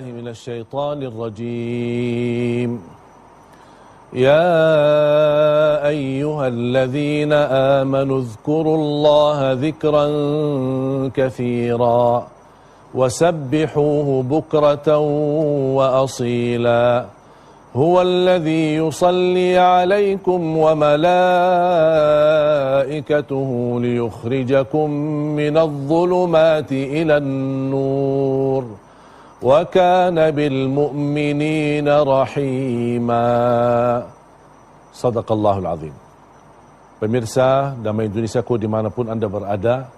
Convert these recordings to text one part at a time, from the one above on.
من الشيطان الرجيم يا أيها الذين آمنوا اذكروا الله ذكرا كثيرا وسبحوه بكرة وأصيلا هو الذي يصلي عليكم وملائكته ليخرجكم من الظلمات إلى النور وكان بالمؤمنين رحيما. Sadaqallahul Azim. Pemirsa damai Indonesiaku dimanapun anda berada,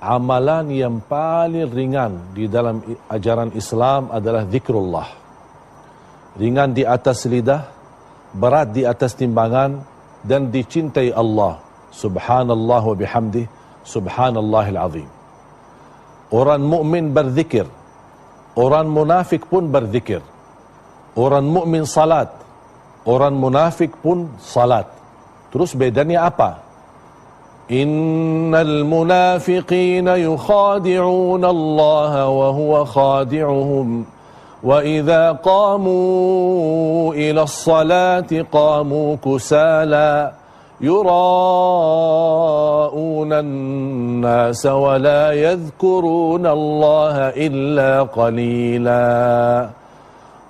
amalan yang paling ringan di dalam ajaran Islam adalah zikrullah. Ringan di atas lidah, berat di atas timbangan, dan dicintai Allah. Subhanallah wa bihamdih, subhanallahil azim. Orang mukmin berzikir, orang munafik pun berzikir. Orang mukmin salat, orang munafik pun salat. Terus bedanya apa? Innal munafiqina yukhadi'una Allah wa huwa khadi'uhum wa idza qamu ila as-salati qamu kusala yura'una an-nasa wa la yadhkuruna Allah illa qalila.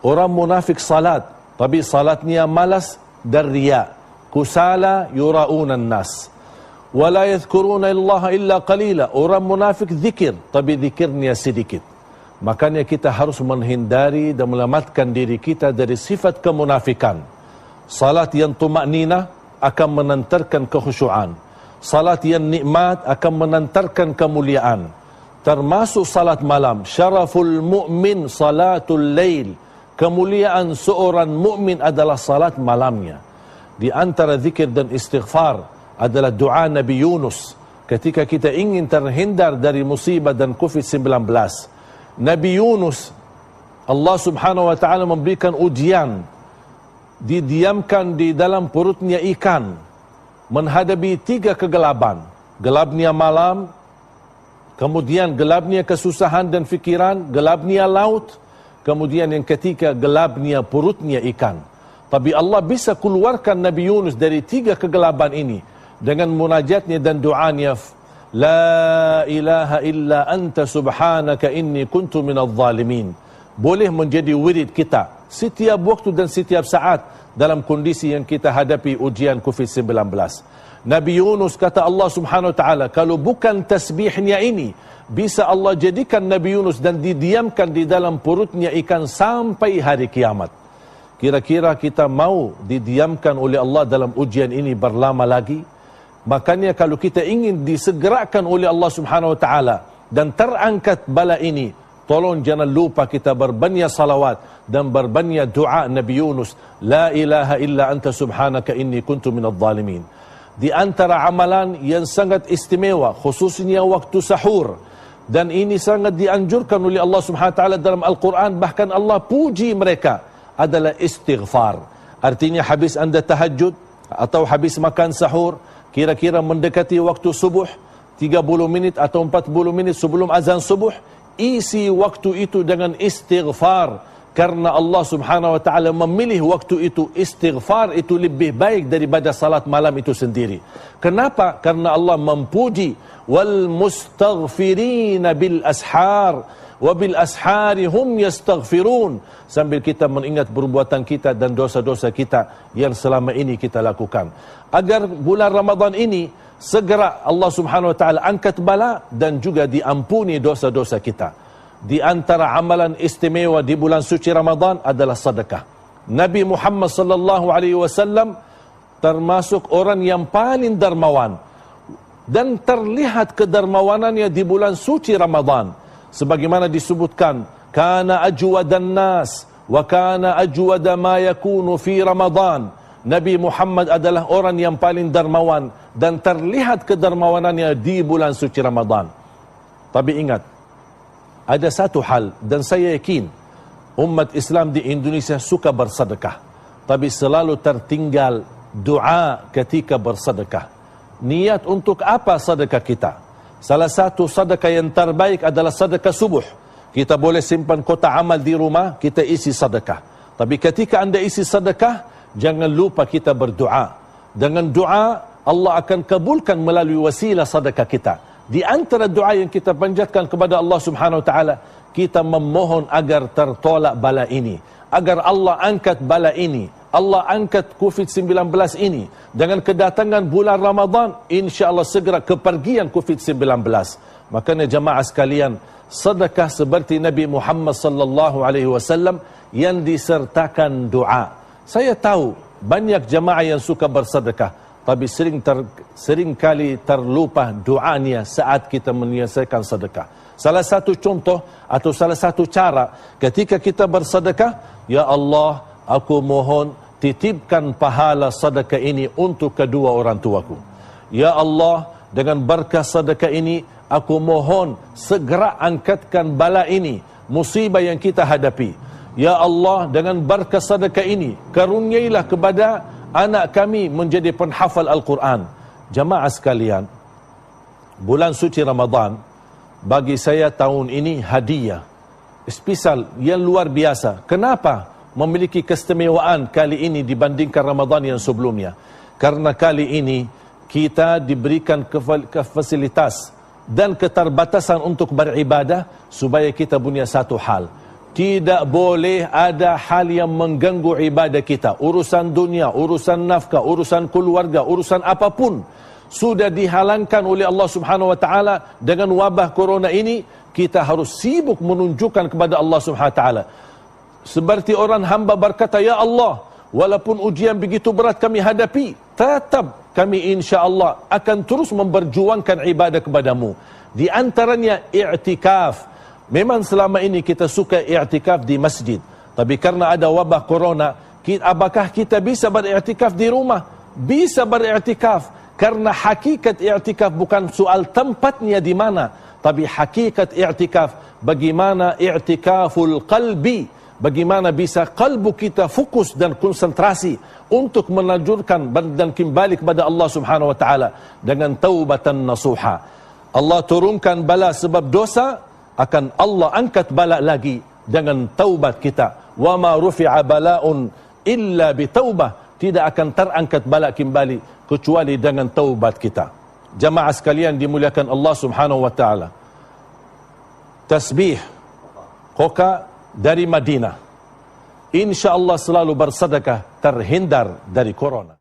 Orang munafik salat, tapi salatnya malas dan riya. Kusala yura'una an-nas wa la yadhkuruna Allah illa qalila. Orang munafik zikir, tapi zikirnya sedikit. Makanya kita harus menghindari dan melamatkan diri kita dari sifat kemunafikan. Salat yang tumakninah akan menantarkan kekhusyuan. Salat yang nikmat akan menantarkan kemuliaan. Termasuk salat malam. Syaraful mu'min salatul lail. Kemuliaan seorang mukmin adalah salat malamnya. Di antara zikir dan istighfar adalah doa Nabi Yunus ketika kita ingin terhindar dari musibah dan COVID-19. Nabi Yunus, Allah subhanahu wa ta'ala memberikan ujian, didiamkan di dalam perutnya ikan, menghadapi 3 kegelapan. Gelapnya malam, kemudian gelapnya kesusahan dan fikiran, gelapnya laut, kemudian yang ketiga gelapnya perutnya ikan. Tapi Allah bisa keluarkan Nabi Yunus dari 3 kegelapan ini dengan munajatnya dan doanya, La ilaha illa anta subhanaka inni kuntu minadh zalimin. Boleh menjadi wirid kita setiap waktu dan setiap saat dalam kondisi yang kita hadapi ujian COVID-19. Nabi Yunus kata Allah subhanahu wa ta'ala, kalau bukan tasbihnya ini, bisa Allah jadikan Nabi Yunus dan didiamkan di dalam perutnya ikan sampai hari kiamat. Kira-kira kita mau didiamkan oleh Allah dalam ujian ini berlama lagi? Makanya kalau kita ingin disegerakan oleh Allah subhanahu wa ta'ala dan terangkat bala ini, tolong jangan lupa kita berbanyak salawat dan berbanyak doa Nabi Yunus. La ilaha illa anta subhanaka inni kuntu minadh zalimin. Di antara amalan yang sangat istimewa, khususnya waktu sahur, dan ini sangat dianjurkan oleh Allah subhanahu wa ta'ala dalam Al-Quran, bahkan Allah puji mereka, adalah istighfar. Artinya habis anda tahajud atau habis makan sahur, kira-kira mendekati waktu subuh, 30 minit atau 40 minit sebelum azan subuh, isi waktu itu dengan istighfar. Karena Allah subhanahu wa ta'ala memilih waktu itu, istighfar itu lebih baik daripada salat malam itu sendiri. Kenapa? Karena Allah memuji, wal mustaghfirina bil ashar wa bil ashari hum yastaghfirun, sambil kita mengingat perbuatan kita dan dosa-dosa kita yang selama ini kita lakukan. Agar bulan Ramadan ini segera Allah subhanahu wa ta'ala angkat bala dan juga diampuni dosa-dosa kita. Di antara amalan istimewa di bulan suci Ramadan adalah sedekah. Nabi Muhammad sallallahu alaihi wasallam termasuk orang yang paling dermawan, dan terlihat kedermawanannya di bulan suci Ramadan. Sebagaimana disebutkan, kana ajwadan nas wa kana ajwada ma yakunu fi Ramadan. Nabi Muhammad adalah orang yang paling dermawan dan terlihat kedermawanannya di bulan suci Ramadan. Tapi ingat, ada satu hal, dan saya yakin umat Islam di Indonesia suka bersedekah, tapi selalu tertinggal doa ketika bersedekah. Niat untuk apa sedekah kita? Salah satu sedekah yang terbaik adalah sedekah subuh. Kita boleh simpan kotak amal di rumah, kita isi sedekah. Tapi ketika anda isi sedekah, jangan lupa kita berdoa. Dengan doa, Allah akan kabulkan melalui wasilah sedekah kita. Di antara doa yang kita panjatkan kepada Allah Subhanahu Wa Taala, kita memohon agar tertolak bala ini, agar Allah angkat bala ini, Allah angkat COVID-19 ini. Dengan kedatangan bulan Ramadan, insya-Allah segera kepergian COVID-19. Makanya jemaah sekalian, sedekah seperti Nabi Muhammad sallallahu alaihi wasallam yang disertakan doa. Saya tahu banyak jemaah yang suka bersedekah, tapi seringkali terlupa doanya saat kita menyelesaikan sedekah. Salah satu contoh atau salah satu cara ketika kita bersedekah, ya Allah, aku mohon titipkan pahala sedekah ini untuk kedua orang tuaku. Ya Allah, dengan berkah sedekah ini, aku mohon segera angkatkan bala ini, musibah yang kita hadapi. Ya Allah, dengan berkah sedekah ini, karuniailah kepada anak kami menjadi penghafal Al-Quran. Jamaah sekalian, bulan suci Ramadan bagi saya tahun ini hadiah spesial yang luar biasa. Kenapa memiliki keistimewaan kali ini dibandingkan Ramadan yang sebelumnya? Karena kali ini kita diberikan fasilitas dan keterbatasan untuk beribadah supaya kita punya satu hal. Tidak boleh ada hal yang mengganggu ibadah kita. Urusan dunia, urusan nafkah, urusan keluarga, urusan apapun sudah dihalangkan oleh Allah Subhanahu Wa Taala. Dengan wabah corona ini, kita harus sibuk menunjukkan kepada Allah Subhanahu Wa Taala. Seperti orang hamba berkata, ya Allah, walaupun ujian begitu berat kami hadapi, tetap kami insya-Allah akan terus memperjuangkan ibadah kepadamu. Di antaranya i'tikaf. Memang selama ini kita suka i'tikaf di masjid, tapi karena ada wabah corona, apakah kita bisa beriktikaf di rumah? Bisa beriktikaf, karena hakikat i'tikaf bukan soal tempatnya di mana, tapi hakikat i'tikaf bagaimana i'tikaful qalbi, bagaimana bisa kalbu kita fokus dan konsentrasi untuk menajurkan dan kembali kepada Allah Subhanahu Wa Taala dengan taubatan nasuha. Allah turunkan bala sebab dosa, akan Allah angkat bala lagi dengan taubat kita. Wa ma rufi'a bala'un illa bitaubah, tidak akan terangkat bala kembali kecuali dengan taubat kita. Jamaah sekalian dimuliakan Allah Subhanahu Wa Taala, tasbih koka dari Madinah, insya Allah selalu bersedekah terhindar dari corona.